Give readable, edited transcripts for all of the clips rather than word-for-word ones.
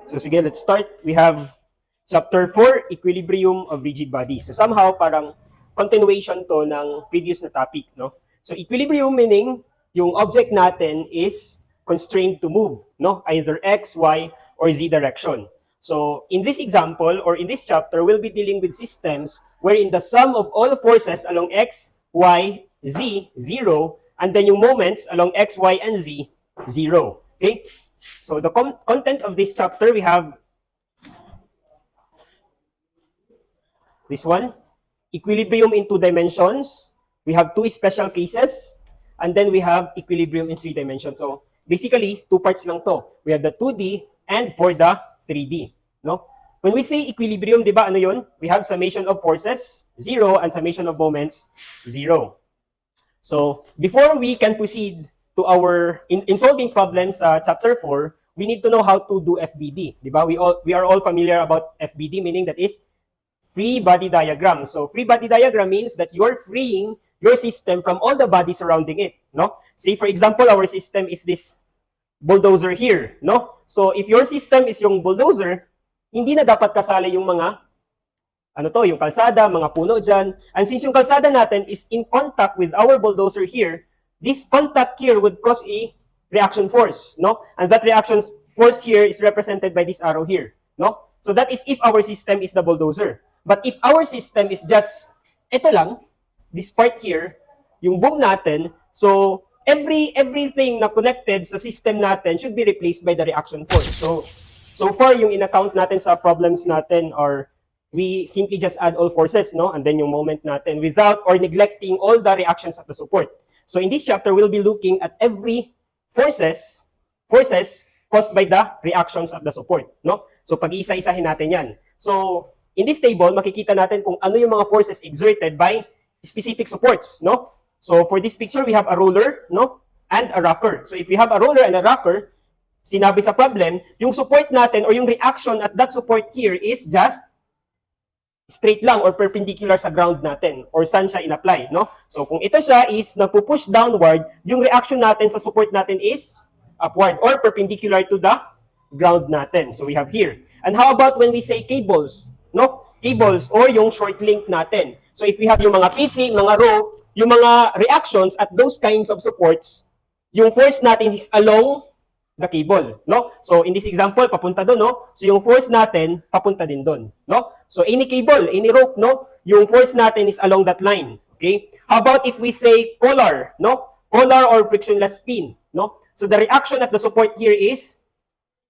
So sige, let's start. We have chapter 4, equilibrium of rigid bodies. So somehow parang continuation to ng previous na topic, no? So equilibrium meaning yung object natin is constrained to move, no? Either x, y, or z direction. So in this example or in this chapter, we'll be dealing with systems wherein the sum of all forces along x, y, z, 0, and then yung moments along x, y, and z, 0. Okay? So the content of this chapter, we have this one, equilibrium in 2 dimensions. We have 2 special cases, and then we have equilibrium in 3 dimensions. So basically, 2 parts lang to. We have the 2D and for the 3D. No? When we say equilibrium, di ba ano yun? We have summation of forces, 0, and summation of moments, 0. So before we can proceed to our in solving problems sa chapter 4, we need to know how to do FBD, di ba? We are all familiar about FBD, meaning that is free body diagram. So free body diagram means that you're freeing your system from all the bodies surrounding it, no? Say for example, our system is this bulldozer here, no? So if your system is yung bulldozer, hindi na dapat kasali yung mga yung kalsada, mga puno dyan. And since yung kalsada natin is in contact with our bulldozer here, this contact here would cause a reaction force, no? And that reaction force here is represented by this arrow here, no? So that is if our system is the bulldozer. But if our system is just, ito lang, this part here, yung boom natin, so everything na connected sa system natin should be replaced by the reaction force. So far, yung in-account natin sa problems natin are we simply just add all forces, no? And then yung moment natin without or neglecting all the reactions of the support. So in this chapter, we'll be looking at every forces caused by the reactions of the support, no? So pag-iisa-isahin natin yan. So in this table, makikita natin kung ano yung mga forces exerted by specific supports, no? So for this picture, we have a roller, no? And a rocker. So if we have a roller and a rocker, sinabi sa problem, yung support natin or yung reaction at that support here is just straight lang or perpendicular sa ground natin or saan siya in-apply, no? So kung ito siya is nagpo-push downward, yung reaction natin sa support natin is upward or perpendicular to the ground natin. So we have here. And how about when we say cables, no? Cables or yung short link natin. So if we have yung mga PC, mga row, yung mga reactions at those kinds of supports, yung force natin is along the cable, no? So in this example, papunta doon, no? So yung force natin papunta din doon, no? So any cable, any rope, no? Yung force natin is along that line, okay? How about if we say collar, no? Collar or frictionless pin, no? So the reaction at the support here is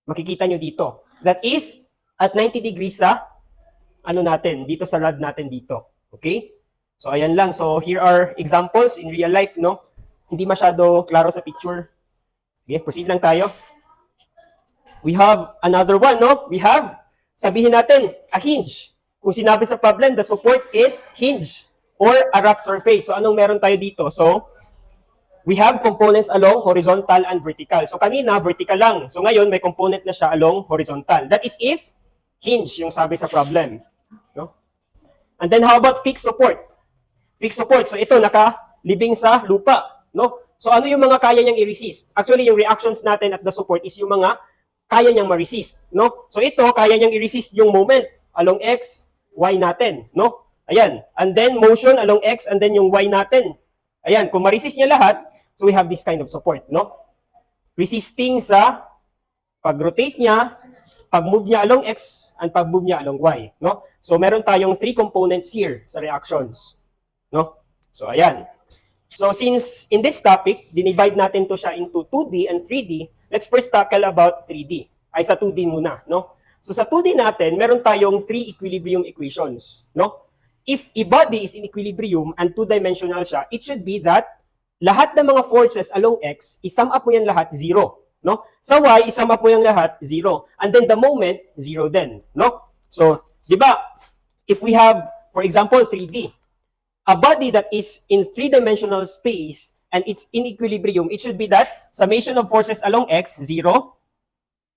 makikita nyo dito. That is at 90 degrees sa natin, dito sa rod natin dito, okay? So ayan lang. So here are examples in real life, no? Hindi masyado klaro sa picture. Okay, proceed lang tayo. We have another one, no? We have, sabihin natin, a hinge. Kung sinabi sa problem, the support is hinge or a rough surface. So anong meron tayo dito? So we have components along horizontal and vertical. So kanina, vertical lang. So ngayon, may component na siya along horizontal. That is if hinge yung sabi sa problem. No? And then how about fixed support? Fixed support. So ito, nakalibing sa lupa. No? So ano yung mga kaya niyang i-resist? Actually, yung reactions natin at the support is yung mga kaya niyang ma-resist. No? So ito, kaya niyang i-resist yung moment along x, y natin. No? Ayan. And then motion along x and then yung y natin. Ayan. Kung ma-resist niya lahat, so we have this kind of support. No? Resisting sa pag-rotate niya, pag-move niya along x, and pag-move niya along y. No? So meron tayong 3 components here sa reactions. No? So ayan. So since in this topic, dinivide natin to siya into 2D and 3D, let's first tackle about 3D. Ay sa 2D muna, no? So sa 2D natin, meron tayong 3 equilibrium equations, no? If a body is in equilibrium and 2-dimensional siya, it should be that lahat ng mga forces along x, isum up mo yan lahat 0, no? Sa y, isum up mo yan lahat 0. And then the moment, 0 din, no? So, di ba, if we have, for example, 3D, a body that is in 3-dimensional space and it's in equilibrium, it should be that summation of forces along x, 0,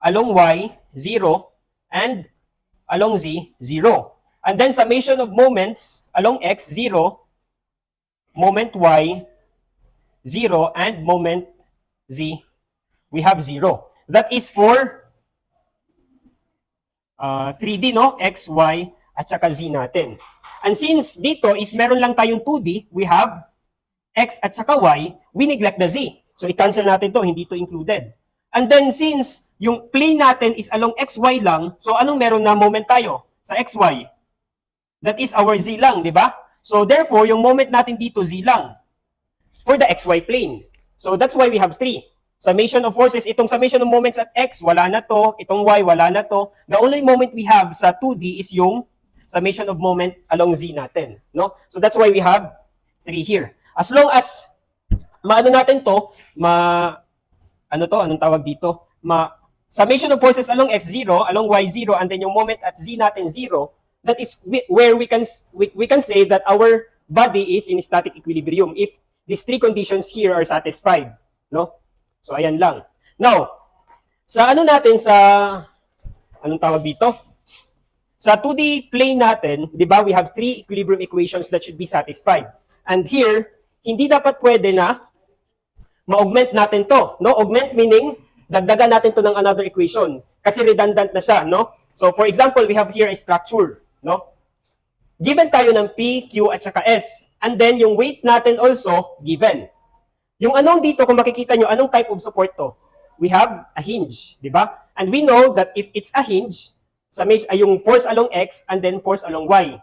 along y, 0, and along z, 0. And then summation of moments along x, 0, moment y, 0, and moment z, we have 0. That is for 3D, no? X, Y, at saka Z natin. And since dito is meron lang tayong 2D, we have X at saka Y, we neglect the Z. So, i-cancel natin to, hindi to included. And then, since yung plane natin is along XY lang, so anong meron na moment tayo sa XY? That is our Z lang, di ba? So, therefore, yung moment natin dito, Z lang for the XY plane. So, that's why we have 3. Summation of forces, itong summation of moments at X, wala na to. Itong Y, wala na to. The only moment we have sa 2D is yung summation of moment along Z natin. No? So, that's why we have 3 here. As long as, maano natin to, anong tawag dito? Summation of forces along X0, along Y0, and then yung moment at Z natin 0, that is where we can say that our body is in static equilibrium if these 3 conditions here are satisfied. No? So, ayan lang. Now, sa anong tawag dito? Sa 2D plane natin, di ba, we have 3 equilibrium equations that should be satisfied. And here, hindi dapat pwede na ma-augment natin to. No? Augment meaning, dagdagan natin to ng another equation. Kasi redundant na siya. No? So, for example, we have here a structure. No? Given tayo ng P, Q, at saka S. And then, yung weight natin also, given. Yung anong dito, kung makikita nyo, anong type of support to? We have a hinge. Di ba? And we know that if it's a hinge, yung force along X and then force along Y.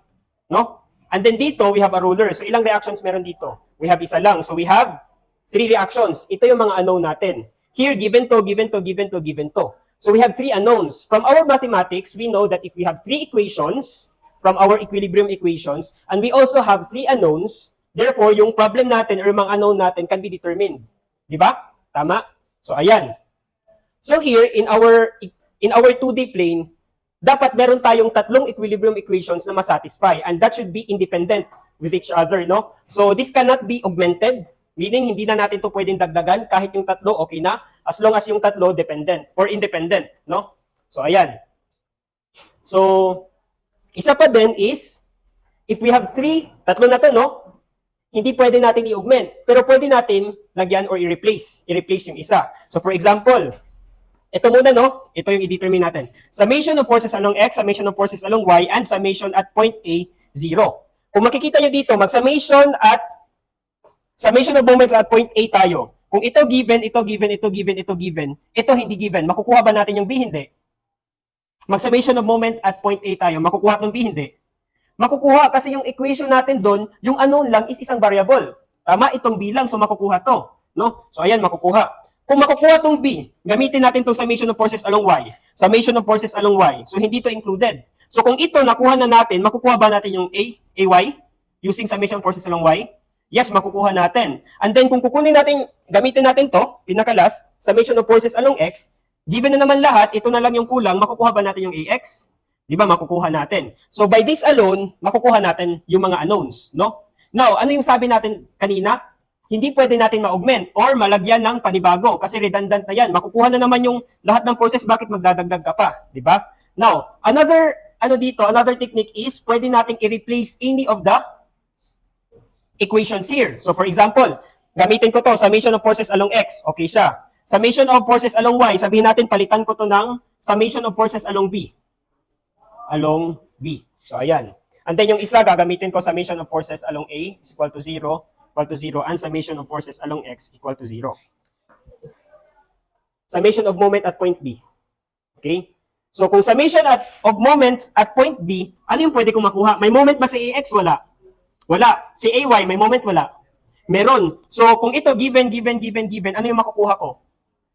No? And then dito, we have a ruler. So, ilang reactions meron dito? We have isa lang. So, we have 3 reactions. Ito yung mga unknown natin. Here, given to, given to, given to, given to. So, we have 3 unknowns. From our mathematics, we know that if we have 3 equations from our equilibrium equations, and we also have 3 unknowns, therefore, yung problem natin or mga unknown natin can be determined. Di ba? Tama? So, ayan. So, here, in our 2D plane, dapat meron tayong 3 equilibrium equations na masatisfy, and that should be independent with each other, no? So, this cannot be augmented, meaning hindi na natin to pwedeng dagdagan, kahit yung 3, okay na, as long as yung 3 dependent or independent, no? So, ayan. So, isa pa din is, if we have 3 na to, no? Hindi pwede natin i-augment, pero pwede natin lagyan or i-replace yung isa. So, for example, ito muna, no? Ito yung i-determine natin. Summation of forces along X, summation of forces along Y, and summation at point A, 0. Kung makikita nyo dito, summation of moments at point A tayo. Kung ito given, ito given, ito given, ito given, ito hindi given, makukuha ba natin yung B? Hindi. Mag-summation of moment at point A tayo, makukuha itong B? Hindi. Makukuha kasi yung equation natin doon, yung unknown lang is isang variable. Tama, itong B lang, so makukuha to. No? So ayan, makukuha. Kung makukuha itong B, gamitin natin itong summation of forces along Y. Summation of forces along Y. So hindi to included. So kung ito nakuha na natin, makukuha ba natin yung AY using summation of forces along Y? Yes, makukuha natin. And then kung gamitin natin to, pinaka-last, summation of forces along X, given na naman lahat, ito na lang yung kulang, makukuha ba natin yung AX? Di ba, makukuha natin. So by this alone, makukuha natin yung mga unknowns, no? Now, ano yung sabi natin kanina? Hindi pwede natin ma-augment or malagyan ng panibago kasi redundant na yan. Makukuha na naman yung lahat ng forces, bakit magdadagdag ka pa? Di ba? Now, another technique is pwede nating i-replace any of the equations here. So for example, gamitin ko to, summation of forces along X, okay siya. Summation of forces along Y, sabihin natin palitan ko to ng summation of forces along B. Along B. So ayan. And then yung isa, gagamitin ko summation of forces along A is equal to 0, and summation of forces along X equal to 0. Summation of moment at point B. Okay? So kung summation of moments at point B, ano yung pwede kong makuha? May moment ba si AX? Wala. Wala. Si AY, may moment? Wala. Meron. So kung ito given, ano yung makukuha ko?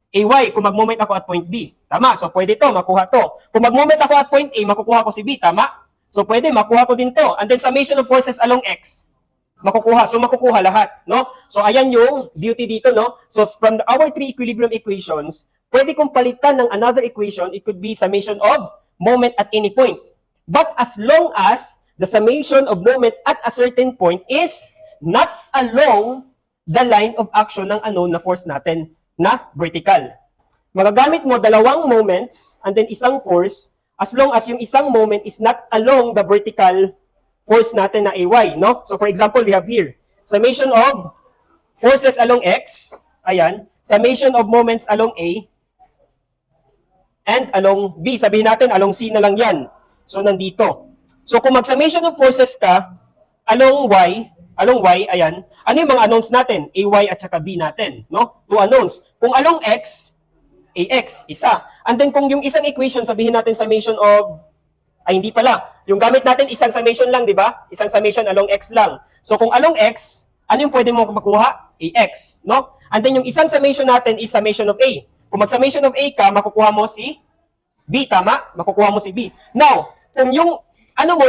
AY, kung mag-moment ako at point B. Tama. So pwede to, makuha to. Kung mag-moment ako at point A, makukuha ko si B. Tama. So pwede, makuha ko din to. And then summation of forces along X. Makukuha. So makukuha lahat. No? So ayan yung beauty dito. No? So from our 3 equilibrium equations, pwede kong palitan ng another equation. It could be summation of moment at any point. But as long as the summation of moment at a certain point is not along the line of action ng unknown na force natin na vertical. Magagamit mo 2 moments and then isang force as long as yung isang moment is not along the vertical force natin na AY. No? So for example, we have here summation of forces along X. Ayan. Summation of moments along A. and along B. Sabihin natin, along C na lang yan. So, nandito. So, kung mag-summation of forces ka, along Y, ayan, ano yung mga unknowns natin? AY at saka B natin, no? 2 unknowns. Kung along X, AX, isa. And then, kung yung isang equation, sabihin natin summation of, ay hindi pala. Yung gamit natin, isang summation lang, di ba? Isang summation along X lang. So, kung along X, ano yung pwede mo makuha? AX, no? And then, yung isang summation natin is summation of A. Kung mag-summation of A ka, makukuha mo si B, tama? Makukuha mo si B. Now, kung yung,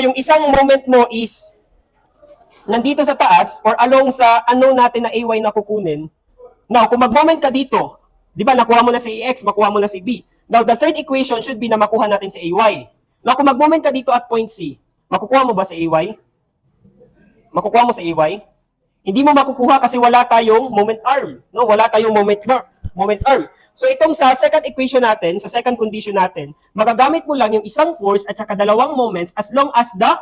yung isang moment mo is nandito sa taas or along sa natin na AY na kukunin, now, kung mag-moment ka dito, di ba, nakuha mo na si AX, makuha mo na si B. Now, the third equation should be na makuha natin si AY. Now, kung mag-moment ka dito at point C, makukuha mo ba si AY? Makukuha mo si AY? Hindi mo makukuha kasi wala tayong moment arm. No? Wala tayong moment arm. So itong sa second equation natin, sa second condition natin, magagamit mo lang yung isang force at saka dalawang moments as long as the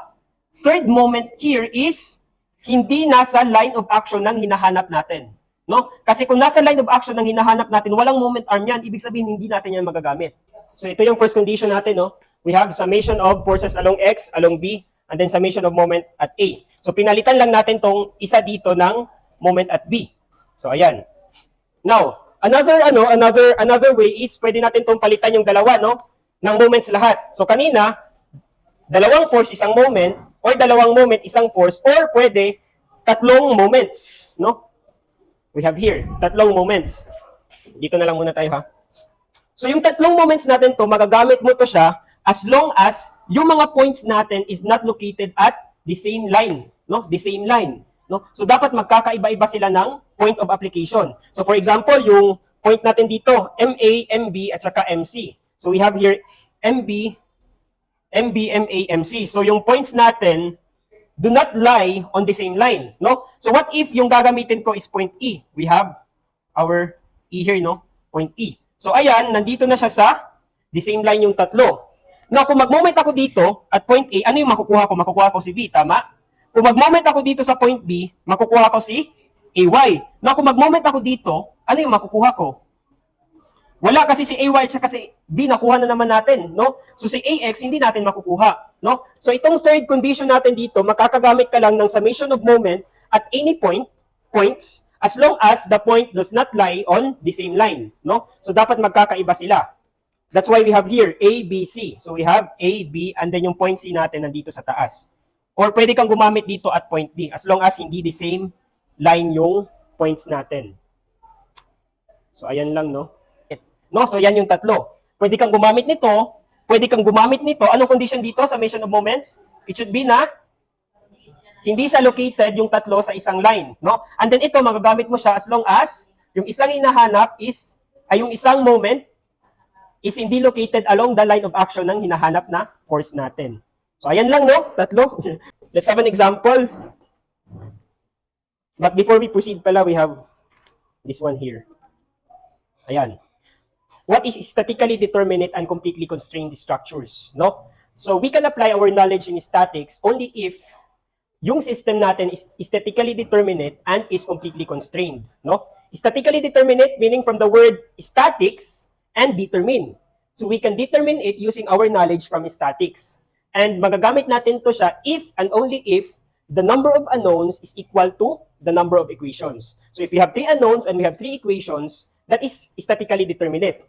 third moment here is hindi nasa line of action ng hinahanap natin. No? Kasi kung nasa line of action ng hinahanap natin, walang moment arm yan, ibig sabihin hindi natin yan magagamit. So ito yung first condition natin, no? We have summation of forces along X, along B, and then summation of moment at A. So pinalitan lang natin tong isa dito ng moment at B. So ayan. Now, another way is pwede natin tong palitan yung dalawa, no? Ng moments lahat. So kanina, dalawang force isang moment, or dalawang moment isang force, or pwede tatlong moments, no? We have here, tatlong moments. Dito na lang muna tayo, ha? So yung tatlong moments natin to, magagamit mo to siya as long as yung mga points natin is not located at the same line, no? The same line, no? So dapat magkakaiba-iba sila ng point of application. So for example, yung point natin dito, MA, MB at saka MC. So we have here MB, MA, MC. So yung points natin do not lie on the same line, no? So what if yung gagamitin ko is point E? We have our E here, no? Point E. So ayan, nandito na siya sa the same line yung tatlo. Now, kung mag-moment ako dito at point A, ano yung makukuha ko? Makukuha ko si B, tama? Kung mag-moment ako dito sa point B, makukuha ko si AY. Now, kung mag-moment ako dito, ano yung makukuha ko? Wala kasi si AY at si B, nakuha na naman natin, no? So, si AX, hindi natin makukuha, no? So, itong third condition natin dito, makakagamit ka lang ng summation of moment at any points, as long as the point does not lie on the same line, no? So, dapat magkakaiba sila. That's why we have here A, B, C. So we have A, B, and then yung point C natin nandito sa taas. Or pwede kang gumamit dito at point D as long as hindi the same line yung points natin. So ayan lang, no? No, so yan yung tatlo. Pwede kang gumamit nito, pwede kang gumamit nito. Anong condition dito sa summation of moments? It should be na hindi siya located yung tatlo sa isang line, no? And then ito, magagamit mo siya as long as yung isang hinahanap is, ay yung isang moment is hindi located along the line of action ng hinahanap na force natin. So, ayan lang, no? Tatlo. Let's have an example. But before we proceed pala, we have this one here. Ayan. What is statically determinate and completely constrained structures, no? So, we can apply our knowledge in statics only if yung system natin is statically determinate and is completely constrained, no? Statically determinate meaning from the word statics, and determine. So we can determine it using our knowledge from statics. And magagamit natin to siya if and only if the number of unknowns is equal to the number of equations. So if we have 3 unknowns and we have 3 equations, that is statically determinate.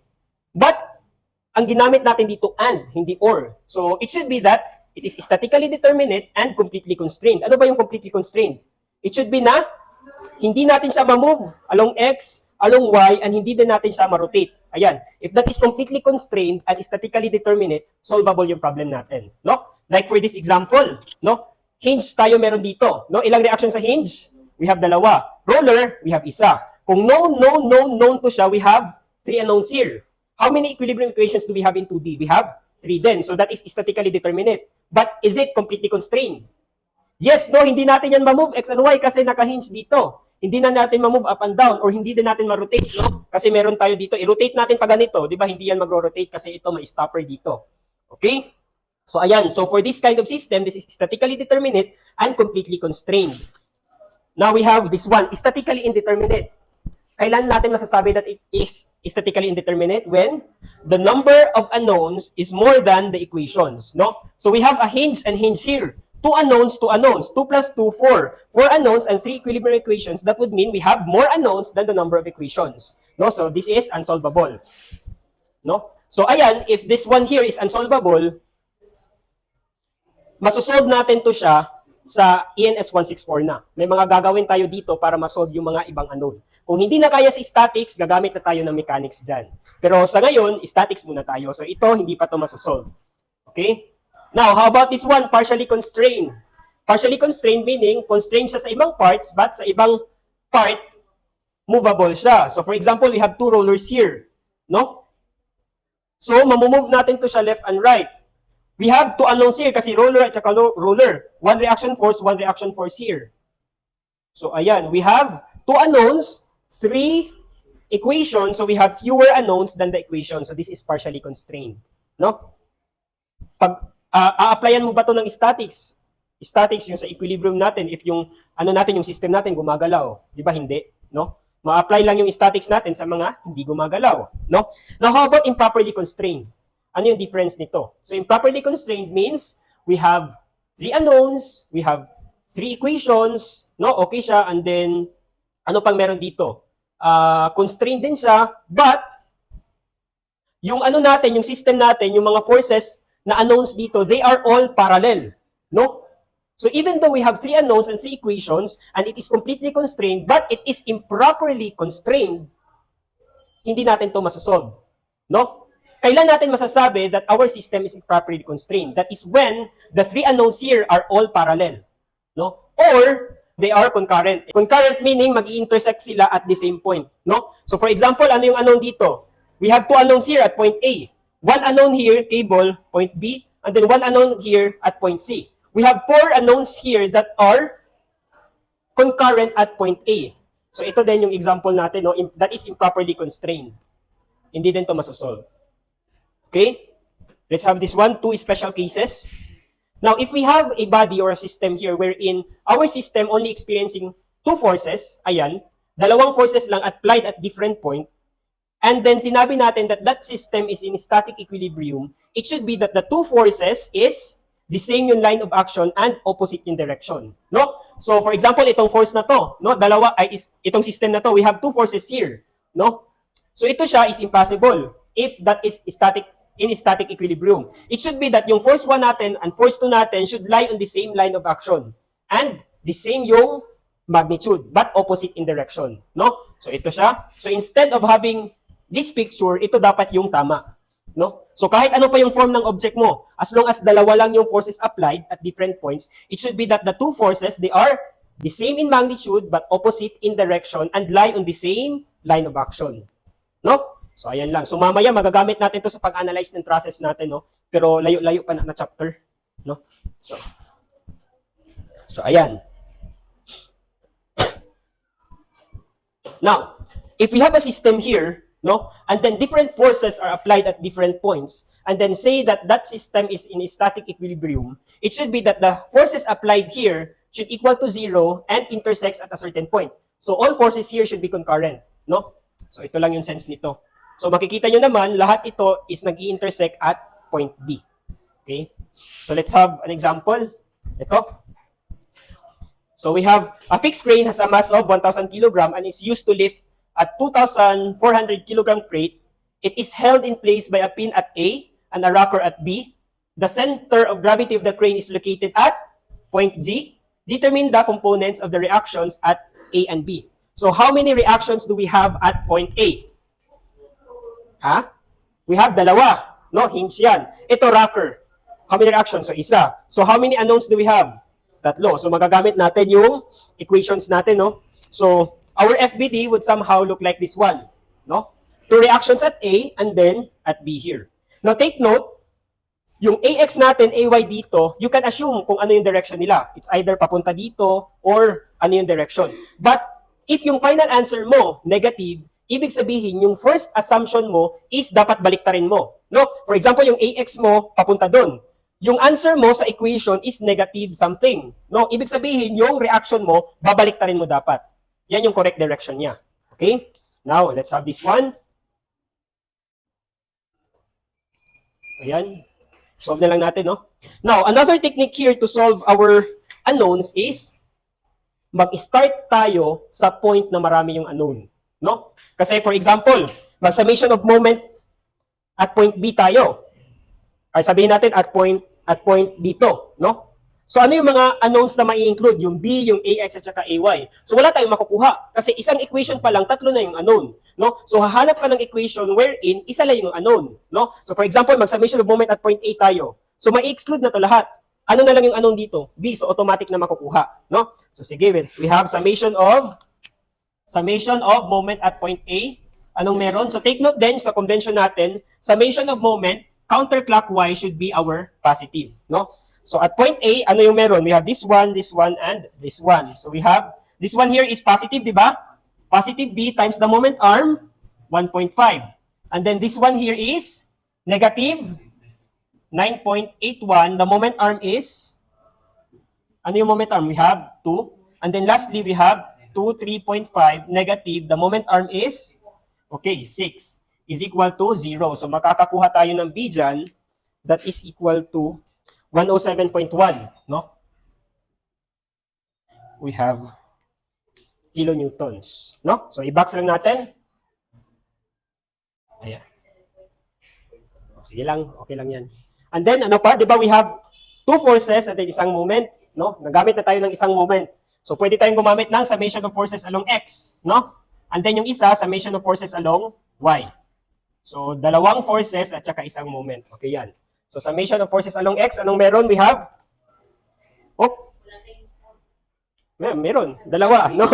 But ang ginamit natin dito and, hindi or. So it should be that it is statically determinate and completely constrained. Ano ba yung completely constrained? It should be na hindi natin siya ma-move along X, along Y, and hindi din natin siya ma-rotate. Ayan. If that is completely constrained and statically determinate, solvable yung problem natin. No? Like for this example, no? Hinge tayo meron dito. No? Ilang reaction sa hinge? We have dalawa. Roller, we have isa. Kung known to siya, we have 3 unknowns here. How many equilibrium equations do we have in 2D? We have 3 then. So that is statically determinate. But is it completely constrained? Yes, no, hindi natin yan ma-move X and Y kasi naka-hinge dito. Hindi na natin ma-move up and down or hindi din natin ma-rotate, no? Kasi meron tayo dito. I-rotate natin pa ganito, di ba? Hindi yan magro-rotate kasi ito may stopper dito. Okay? So, ayan. So, for this kind of system, this is statically determinate and completely constrained. Now, we have this one, statically indeterminate. kailan natin masasabi that it is statically indeterminate? When the number of unknowns is more than the equations, no? So we have a hinge and hinge here. 2 unknowns, 2 unknowns. 2 plus 2, 4. 4 unknowns and 3 equilibrium equations. That would mean we have more unknowns than the number of equations. No? So this is unsolvable. No? So ayan, if this one here is unsolvable, masosolve natin to siya sa ENS 164 na. May mga gagawin tayo dito para masolve yung mga ibang unknown. Kung hindi na kaya sa statics, gagamit na tayo ng mechanics dyan. Pero sa ngayon, statics muna tayo. So ito, hindi pa to masosolve. Okay? Now, how about this one, partially constrained? Partially constrained meaning, constrained siya sa ibang parts, but sa ibang part, movable siya. So for example, we have 2 rollers here. No? So, mamumove natin to siya left and right. We have 2 unknowns here kasi roller at saka roller. 1 reaction force, 1 reaction force here. So, ayan. We have 2 unknowns, 3 equations. So, we have fewer unknowns than the equation. So, this is partially constrained. No? Pag a-applyan mo ba to ng statics? Statics yung sa equilibrium natin. If yung, yung system natin gumagalaw. Di ba? Hindi. No? Ma-apply lang yung statics natin sa mga hindi gumagalaw. No? Now, how about improperly constrained? Ano yung difference nito? So, improperly constrained means we have 3 unknowns, we have 3 equations, no? Okay siya, and then, ano pang meron dito? Constrained din siya, but, yung yung system natin, yung mga forces na unknowns dito, they are all parallel. No? So, even though we have 3 unknowns and 3 equations, and it is completely constrained, but it is improperly constrained, hindi natin to masosolve. No? Kailan natin masasabi that our system is improperly constrained? That is when the 3 unknowns here are all parallel. No? Or, they are concurrent. Concurrent meaning, mag-i-intersect sila at the same point. No? So, for example, ano yung unknown dito? We have 2 unknowns here at point A. 1 unknown here, cable, point B, and then 1 unknown here at point C. We have 4 unknowns here that are concurrent at point A. So, ito din yung example natin, no? That is improperly constrained. Hindi din to masosolve. Okay? Let's have this one, 2 special cases. Now, if we have a body or a system here wherein our system only experiencing 2 forces, ayan, 2 forces lang applied at different point, and then sinabi natin that that system is in static equilibrium, it should be that the 2 forces is the same yung line of action and opposite in direction. No? So, for example, itong force na to, no? Itong system na to, we have 2 forces here. No? So, ito siya is impossible if that is in static equilibrium. It should be that yung force 1 natin and force 2 natin should lie on the same line of action and the same yung magnitude but opposite in direction. No? So ito siya. So instead of having this picture, ito dapat yung tama. No? So kahit ano pa yung form ng object mo, as long as dalawa lang yung forces applied at different points, it should be that the 2 forces, they are the same in magnitude but opposite in direction and lie on the same line of action. No? So, ayan lang. So, mamaya, magagamit natin to sa pag-analyze ng process natin, no? Pero, layo-layo pa na chapter, no? So, ayan. Now, if we have a system here, no? And then different forces are applied at different points, and then say that that system is in a static equilibrium, it should be that the forces applied here should equal to 0 and intersects at a certain point. So, all forces here should be concurrent, no? So, ito lang yung sense nito. So, makikita nyo naman, lahat ito is nag-i-intersect at point D. Okay? So, let's have an example. Ito. So, we have a fixed crane has a mass of 1,000 kg and is used to lift a 2,400 kg crate. It is held in place by a pin at A and a rocker at B. The center of gravity of the crane is located at point G. Determine the components of the reactions at A and B. So, how many reactions do we have at point A? We have 2. No? Hinge yan. Ito, rocker. How many reactions? So, 1. So, how many unknowns do we have? 3. So, magagamit natin yung equations natin, no? So, our FBD would somehow look like this one. No? 2 reactions at A and then at B here. Now, take note, yung AX natin, AY dito, you can assume kung ano yung direction nila. It's either papunta dito or ano yung direction. But, if yung final answer mo, negative, ibig sabihin, yung first assumption mo is dapat baliktarin mo. No? For example, yung AX mo, papunta doon. Yung answer mo sa equation is negative something. No? Ibig sabihin, yung reaction mo, babaliktarin mo dapat. Yan yung correct direction niya. Okay? Now, let's have this one. Ayan. Solve na lang natin, no? Now, another technique here to solve our unknowns is mag-start tayo sa point na marami yung unknown, no? Kasi for example, mag-summation of moment at point B tayo. Ay sabihin natin at point dito, no? So ano yung mga unknowns na mai-include? Yung B, yung AX at saka AY. So wala tayong makukuha kasi isang equation pa lang, tatlo na yung unknown, no? So hahanap ka ng equation wherein isa lang yung unknown, no? So for example, mag-summation of moment at point A tayo. So mai-exclude na to lahat. Ano na lang yung unknown dito? B, so automatic na makukuha, no? So sige, we have summation of moment at point A. Anong meron? So take note din sa convention natin, summation of moment counterclockwise should be our positive, no? So at point A, ano yung meron? We have this one, and this one. So we have, this one here is positive, di ba? Positive B times the moment arm, 1.5. And then this one here is negative 9.81. The moment arm is, ano yung moment arm? We have 2. And then lastly, we have 2, 3.5, negative. The moment arm is, okay, 6 is equal to 0. So makakakuha tayo ng B dyan, that is equal to 107.1, no? We have kilonewtons, no? So i-box lang natin. Ayan. Sige lang, okay lang yan. And then, ano pa, di ba we have two forces at isang moment, no? Nagamit na tayo ng isang moment. So pwede tayong gumamit ng summation of forces along X, no? And then yung isa, summation of forces along Y. So dalawang forces at saka isang moment. Okay yan. So summation of forces along X, anong meron? We have, meron, dalawa, no?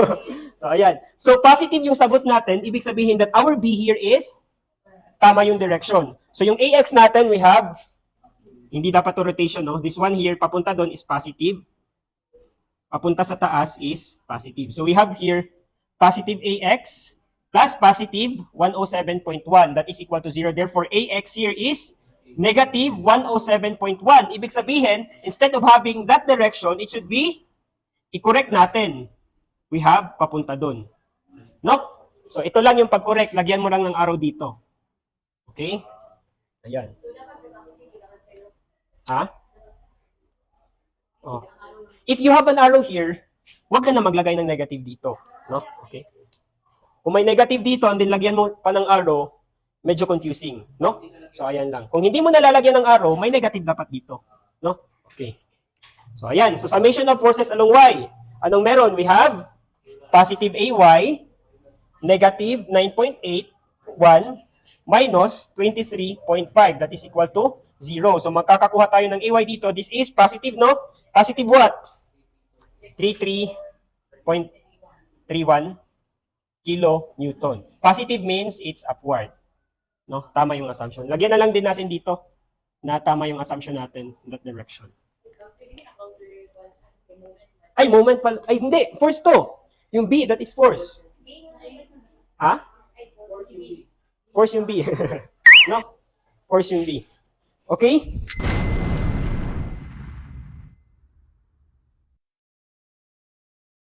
So ayan. So positive yung sagot natin, ibig sabihin that our B here is tama yung direction. So yung AX natin, we have, hindi dapat to rotation, no? This one here, papunta doon is positive. Papunta sa taas is positive. So we have here, positive AX plus positive 107.1. That is equal to 0. Therefore, AX here is negative 107.1. Ibig sabihin, instead of having that direction, it should be, i-correct natin. We have papunta doon. No? So ito lang yung pag-correct. Lagyan mo lang ng arrow dito. Okay? Ayan. Ha? Oh. If you have an arrow here, huwag ka na maglagay ng negative dito. No? Okay? Kung may negative dito, and then lagyan mo pa ng arrow, medyo confusing. No? So, ayan lang. Kung hindi mo nalalagyan ng arrow, may negative dapat dito. No? Okay. So, ayan. So, summation of forces along Y. Anong meron? We have positive AY, negative 9.81 minus 23.5. That is equal to 0. So, magkakakuha tayo ng AY dito. This is positive, no? Positive what? 33.31 kilonewton. Positive means it's upward. No, tama yung assumption. Lagyan na lang din natin dito na tama yung assumption natin in that direction. Ay, moment pala. Ay, hindi. Force to. Yung B, that is force. Ha? Force yung B. No? Force yung B. Okay?